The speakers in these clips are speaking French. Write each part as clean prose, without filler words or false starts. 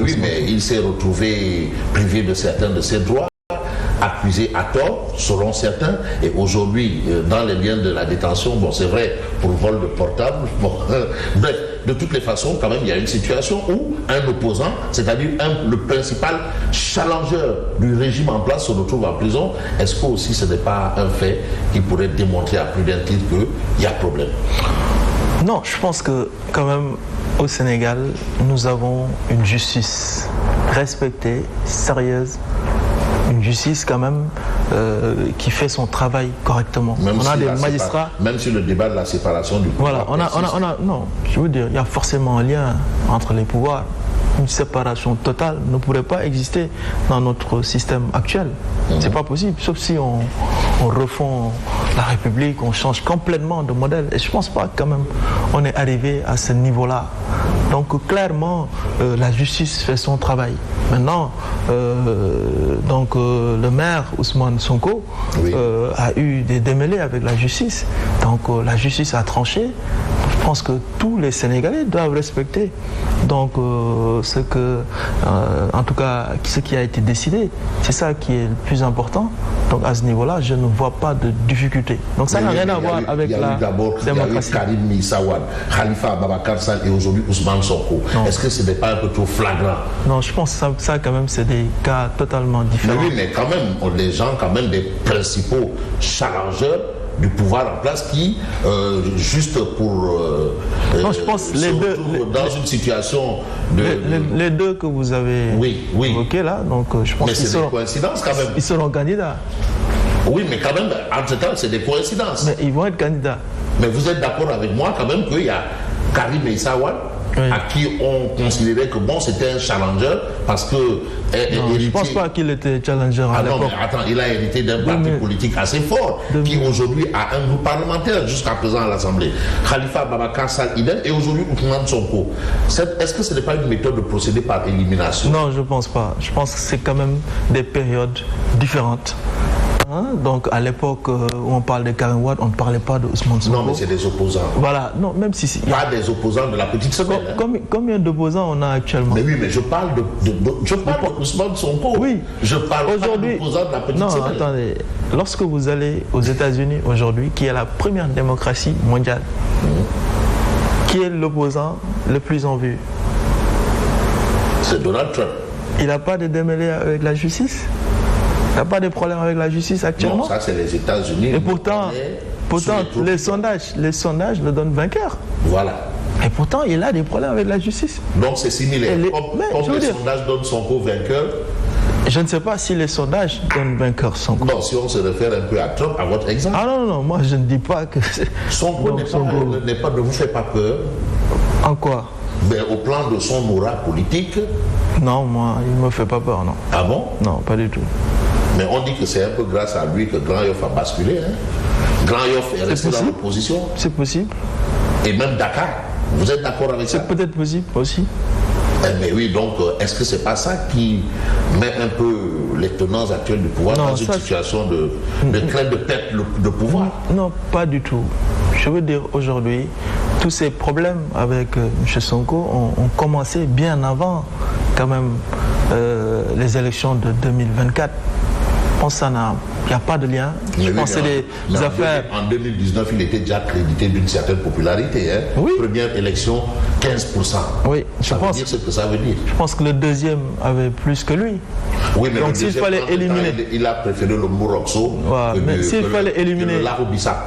oui, mais il s'est retrouvé privé de certains de ses droits, accusé à tort, selon certains, et aujourd'hui, dans les liens de la détention, bon, c'est vrai, pour vol de portable, bon, bref, de toutes les façons, quand même, il y a une situation où un opposant, c'est-à-dire le principal challenger du régime en place se retrouve en prison. Est-ce que aussi ce n'est pas un fait qui pourrait démontrer à plus d'un titre qu'il y a problème? Non, je pense que quand même, au Sénégal, nous avons une justice respectée, sérieuse, une justice quand même qui fait son travail correctement. Même on a si des magistrats. Même sur le débat de la séparation du pouvoir. Voilà, non, je veux dire, il y a forcément un lien entre les pouvoirs. Une séparation totale ne pourrait pas exister dans notre système actuel. C'est pas possible, sauf si on refond la République, on change complètement de modèle. Et je pense pas quand même on est arrivé à ce niveau-là. Donc clairement, la justice fait son travail. Maintenant, le maire Ousmane Sonko a eu des démêlés avec la justice. Donc la justice a tranché. Je pense que tous les Sénégalais doivent respecter. Donc en tout cas, ce qui a été décidé, c'est ça qui est le plus important. Donc à ce niveau-là, je ne vois pas de difficulté. Donc ça n'a rien à voir avec la démocratie. Il y a eu Karim Meïssa Wade, Khalifa Ababacar Sall et aujourd'hui Ousmane Sonko. Est-ce que ce n'est pas un peu trop flagrant? Non, je pense que ça quand même, c'est des cas totalement différents. Mais oui, mais quand même, les gens, quand même, des principaux challengeurs du pouvoir en place qui, juste pour non, je pense les deux, dans une situation de... Les deux que vous avez évoqués là, donc je pense qu'ils seront... coïncidences quand même. Ils seront candidats. Oui, mais quand même, entre-temps, c'est des coïncidences. Mais ils vont être candidats. Mais vous êtes d'accord avec moi quand même qu'il y a Karim Meïssa Wade, à qui on considérait que bon, c'était un challenger parce que je ne pense pas qu'il était challenger à l'époque. Non, mais attends, il a hérité d'un parti politique assez fort qui aujourd'hui a un groupe parlementaire jusqu'à présent à l'Assemblée. Khalifa Ababacar Sall idem et aujourd'hui Ousmane Sonko. Est-ce que ce n'est pas une méthode de procéder par élimination? Non, je ne pense pas. Je pense que c'est quand même des périodes différentes. Donc à l'époque où on parle de Karim Wade, on ne parlait pas de Ousmane Sonko. Non, mais c'est des opposants. Voilà, non, même si... Pas des opposants de la petite semaine. Combien d'opposants on a actuellement? Mais oui, mais je parle de Ousmane Sonko. Oui. Je parle pas d'opposants de la petite semaine. Non, attendez. Lorsque vous allez aux États-Unis aujourd'hui, qui est la première démocratie mondiale, qui est l'opposant le plus en vue? C'est Donald Trump. Il n'a pas de démêlés avec la justice? Il n'y a pas de problème avec la justice actuellement? Non, ça c'est les États-Unis. Et pourtant les sondages le donnent vainqueur. Voilà. Et pourtant, il a des problèmes avec la justice. Donc c'est similaire. Comme les sondages donnent Sonko vainqueur. Je ne sais pas si les sondages donnent vainqueur Sonko. Non, si on se réfère un peu à Trump, à votre exemple. Ah non, moi je ne dis pas que... Sonko ne vous fait pas peur? En quoi? Ben, au plan de son aura politique. Non, moi, il ne me fait pas peur, non. Ah bon? Non, pas du tout. Mais on dit que c'est un peu grâce à lui que Grand Yoff a basculé. Grand Yoff est resté dans l'opposition. C'est possible. Et même Dakar. Vous êtes d'accord avec ça? C'est peut-être possible aussi. Mais oui, donc est-ce que c'est pas ça qui met un peu les tenants actuels du pouvoir dans une situation de crainte de perte de pouvoir? Non, pas du tout. Je veux dire, aujourd'hui, tous ces problèmes avec M. Sonko ont commencé bien avant quand même les élections de 2024. Je pense qu'il n'y a pas de lien. Je pense que c'est des affaires... En 2019, il était déjà crédité d'une certaine popularité. Hein? Oui. Première élection, 15%. Oui, ça veut dire ce que ça veut dire. Je pense que le deuxième avait plus que lui. Oui, mais donc s'il fallait éliminer... il a préféré le Mourokso mais s'il fallait éliminer...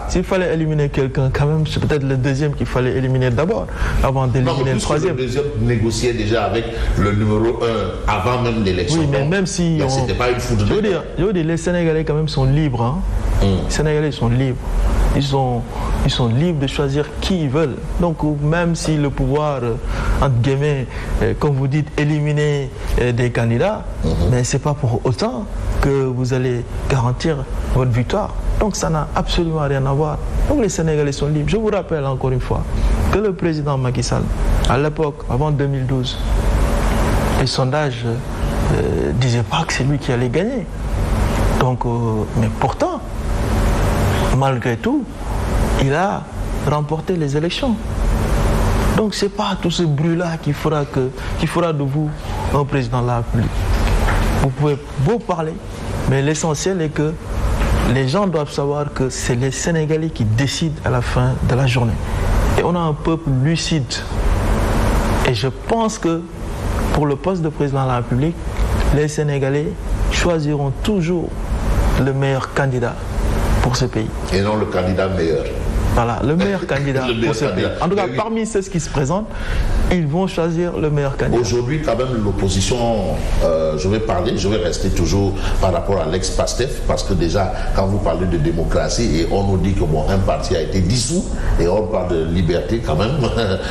S'il fallait éliminer quelqu'un, quand même, c'est peut-être le deuxième qu'il fallait éliminer d'abord, avant d'éliminer le troisième. Le deuxième négociait déjà avec le numéro 1 avant même l'élection. Oui, mais même si... C'était pas une foudre. Je veux dire, les Sénégalais quand même sont libres. Hein. Les Sénégalais sont libres. Ils sont libres de choisir qui ils veulent. Donc même si le pouvoir, entre guillemets, comme vous dites, éliminer des candidats, mais ce n'est pas pour autant que vous allez garantir votre victoire. Donc ça n'a absolument rien à voir. Donc les Sénégalais sont libres. Je vous rappelle encore une fois que le président Macky Sall, à l'époque, avant 2012, les sondages ne disaient pas que c'est lui qui allait gagner. Donc, mais pourtant, malgré tout, il a remporté les élections. Donc c'est pas tout ce bruit-là qui fera de vous un président de la République. Vous pouvez beau parler, mais l'essentiel est que les gens doivent savoir que c'est les Sénégalais qui décident à la fin de la journée. Et on a un peuple lucide. Et je pense que pour le poste de président de la République, les Sénégalais choisiront toujours le meilleur candidat pour ce pays. Et non le candidat meilleur. Voilà, le meilleur candidat pour ce pays. En tout cas, parmi ceux qui se présentent, ils vont choisir le meilleur candidat. Aujourd'hui, quand même, l'opposition, je vais rester toujours par rapport à l'ex-PASTEF, parce que déjà, quand vous parlez de démocratie, et on nous dit que un parti a été dissous, et on parle de liberté quand même,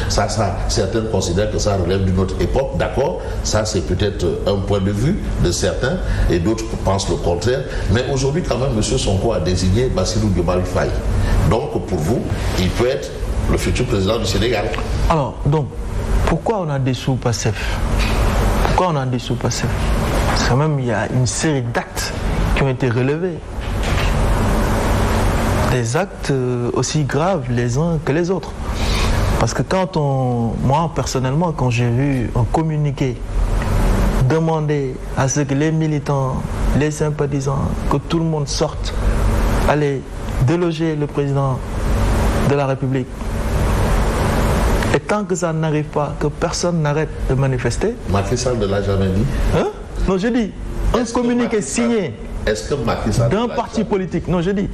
certains considèrent que ça relève d'une autre époque, d'accord, ça c'est peut-être un point de vue de certains, et d'autres pensent le contraire, mais aujourd'hui, quand même, M. Sonko a désigné Bassirou Diomaye Faye. Donc, pour vous, il peut être le futur président du Sénégal. Alors, donc, pourquoi on a dissous PASTEF? Pourquoi on a dissous PASTEF? Parce que quand même, il y a une série d'actes qui ont été relevés. Des actes aussi graves les uns que les autres. Parce que moi personnellement, quand j'ai vu un communiqué demander à ce que les militants, les sympathisants, que tout le monde sorte, aller déloger le président de la République. Et tant que ça n'arrive pas, que personne n'arrête de manifester. Macky Sall ne l'a jamais dit. Hein? Non, je dis, un communiqué signé d'un parti politique. Non, je dis,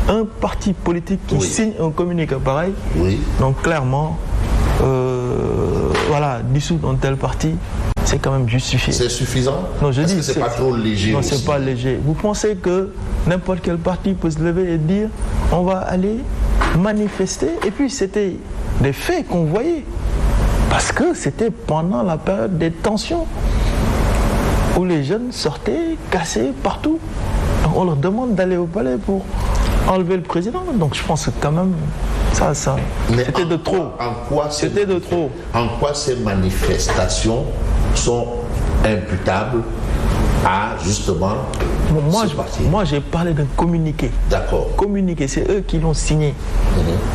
un parti politique qui signe un communiqué pareil. Oui. Donc clairement, voilà, dissoudre un tel parti, c'est quand même justifié. C'est suffisant? Non, je dis, que c'est pas trop léger? Non, c'est pas léger. Vous pensez que n'importe quel parti peut se lever et dire on va aller manifester? Et puis c'était des faits qu'on voyait. Parce que c'était pendant la période des tensions où les jeunes sortaient cassés partout. Donc on leur demande d'aller au palais pour enlever le président. Donc je pense que quand même, ça c'était de trop. C'était de trop. En quoi ces manifestations sont imputables à justement moi j'ai parlé d'un communiqué. D'accord. Communiqué, c'est eux qui l'ont signé.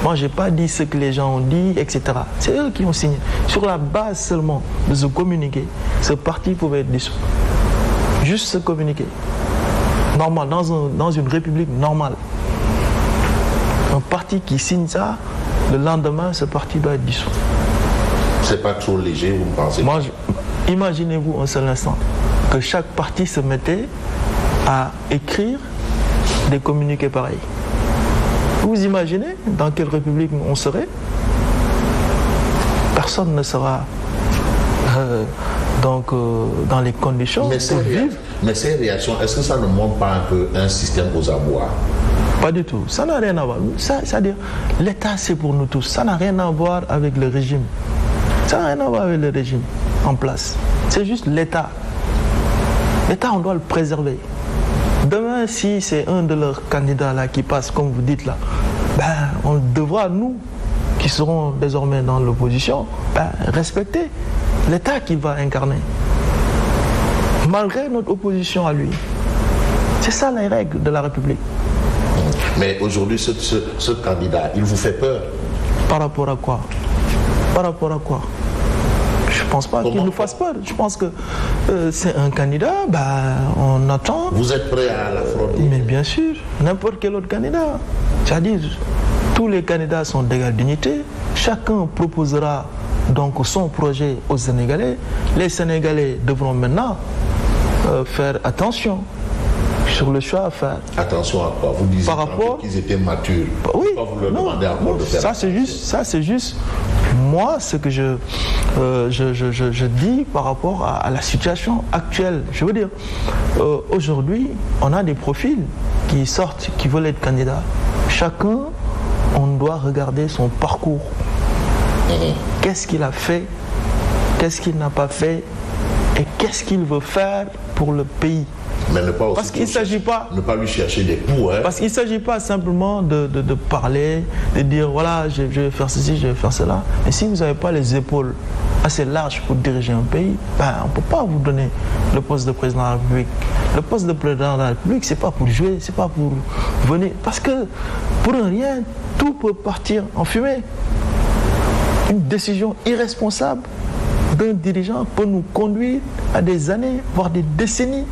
Moi j'ai pas dit ce que les gens ont dit, etc. C'est eux qui l'ont signé. Sur la base seulement de ce communiqué, ce parti pouvait être dissous. Juste ce communiqué. Normal, dans une république normale. Un parti qui signe ça, le lendemain, ce parti doit être dissous. C'est pas trop léger, vous me pensez? Moi, imaginez-vous un seul instant que chaque parti se mettait à écrire des communiqués pareils. Vous imaginez dans quelle république on serait? Personne ne sera dans les conditions pour vivre. Mais ces réactions, est-ce que ça ne montre pas un peu un système aux abois? Pas du tout. Ça n'a rien à voir. C'est-à-dire, l'État, c'est pour nous tous. Ça n'a rien à voir avec le régime. Ça n'a rien à voir avec le régime en place. C'est juste l'État. L'État, on doit le préserver. Demain, si c'est un de leurs candidats là qui passe, comme vous dites là, on devra, nous, qui serons désormais dans l'opposition, respecter l'État qu'il va incarner. Malgré notre opposition à lui. C'est ça les règles de la République. Mais aujourd'hui, ce candidat, il vous fait peur? Par rapport à quoi? Par rapport à quoi? Je ne pense pas qu'il nous fasse peur. Je pense que c'est un candidat, on attend. Vous êtes prêt à l'affronter? Mais bien sûr, n'importe quel autre candidat. C'est-à-dire, tous les candidats sont d'égale dignité. Chacun proposera donc son projet aux Sénégalais. Les Sénégalais devront maintenant faire attention sur le choix à faire. Attention à quoi? Vous disiez par rapport qu'ils étaient matures. Oui. Pourquoi vous leur demandez encore de faire ça c'est juste moi ce que je dis par rapport à la situation actuelle. Je veux dire, aujourd'hui, on a des profils qui sortent, qui veulent être candidats. Chacun, on doit regarder son parcours. Qu'est-ce qu'il a fait? Qu'est-ce qu'il n'a pas fait? Et qu'est-ce qu'il veut faire pour le pays? Mais ne pas aussi parce qu'il s'agit pas, ne pas lui chercher des coups. Parce qu'il ne s'agit pas simplement de parler, de dire voilà, je vais faire ceci, je vais faire cela. Mais si vous n'avez pas les épaules assez larges pour diriger un pays, on ne peut pas vous donner le poste de président de la République. Le poste de président de la République, c'est pas pour jouer, c'est pas pour venir. Parce que pour rien, tout peut partir en fumée. Une décision irresponsable d'un dirigeant peut nous conduire à des années, voire des décennies